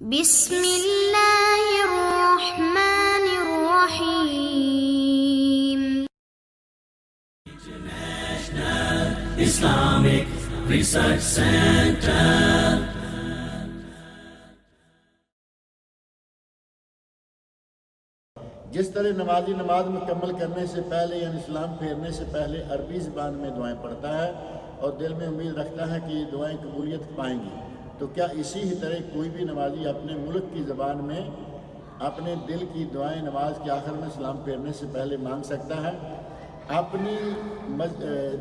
بسم اللہ الرحمن الرحیم۔ Islamic Research Center. جس طرح نمازی نماز مکمل کرنے سے پہلے یعنی سلام پھیرنے سے پہلے عربی زبان میں دعائیں پڑھتا ہے اور دل میں امید رکھتا ہے کہ یہ دعائیں قبولیت پائیں گی، تو کیا اسی ہی طرح کوئی بھی نمازی اپنے ملک کی زبان میں اپنے دل کی دعائیں نماز کے آخر میں سلام پھیرنے سے پہلے مانگ سکتا ہے؟ اپنی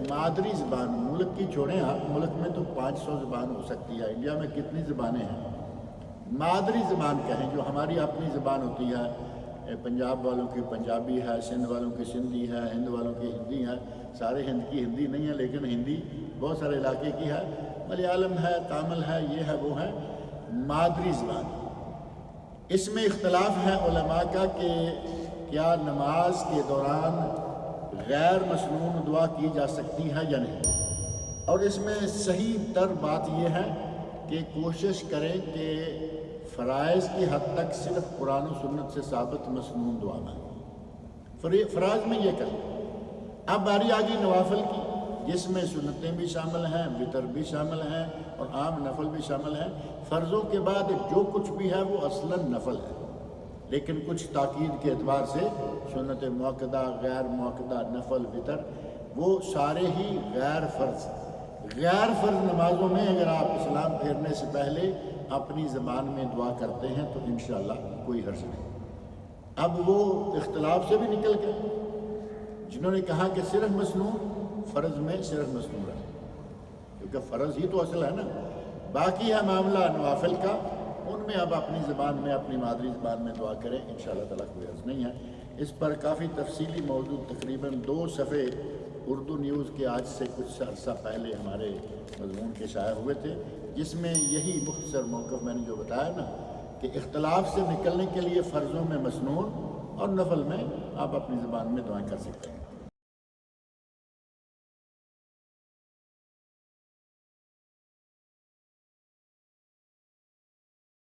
مادری زبان ملک کی چھوڑیں آپ، ملک میں تو 500 زبان ہو سکتی ہے، انڈیا میں کتنی زبانیں ہیں؟ مادری زبان کہیں جو ہماری اپنی زبان ہوتی ہے، پنجاب والوں کی پنجابی ہے، سندھ والوں کی سندھی ہے، ہند والوں کی ہندی ہے، سارے ہند کی ہندی نہیں ہے لیکن ہندی بہت سارے علاقے کی ہے، ملیالم ہے، تامل ہے، یہ ہے وہ ہے، مادری زبان۔ اس میں اختلاف ہے علماء کا کہ کیا نماز کے دوران غیر مسنون دعا کی جا سکتی ہے یا نہیں، اور اس میں صحیح تر بات یہ ہے کہ کوشش کریں کہ فرائض کی حد تک صرف قرآن و سنت سے ثابت مسنون دعا میں فرائض میں یہ کریں۔ اب باری آ گئی نوافل کی، جس میں سنتیں بھی شامل ہیں، وتر بھی شامل ہیں اور عام نفل بھی شامل ہیں۔ فرضوں کے بعد جو کچھ بھی ہے وہ اصلاً نفل ہے، لیکن کچھ تاکید کے اعتبار سے سنت موقدہ، غیر موقدہ، نفل، وتر وہ سارے ہی غیر فرض نمازوں میں اگر آپ سلام پھیرنے سے پہلے اپنی زبان میں دعا کرتے ہیں تو انشاءاللہ کوئی حرج نہیں۔ اب وہ اختلاف سے بھی نکل گئے، جنہوں نے کہا کہ صرف مسنون، فرض میں صرف مسنون ہے، کیونکہ فرض ہی تو اصل ہے نا، باقی ہے معاملہ نوافل کا، ان میں اب اپنی زبان میں اپنی مادری زبان میں دعا کریں، انشاءاللہ تعالیٰ کوئی حرج نہیں ہے۔ اس پر کافی تفصیلی موضوع تقریباً 2 صفحے اردو نیوز کے آج سے کچھ عرصہ پہلے ہمارے مضمون کے شائع ہوئے تھے، جس میں یہی مختصر موقف میں نے جو بتایا نا کہ اختلاف سے نکلنے کے لیے فرضوں میں مسنون اور نفل میں آپ اپنی زبان میں دعائیں کر سکتے ہیں۔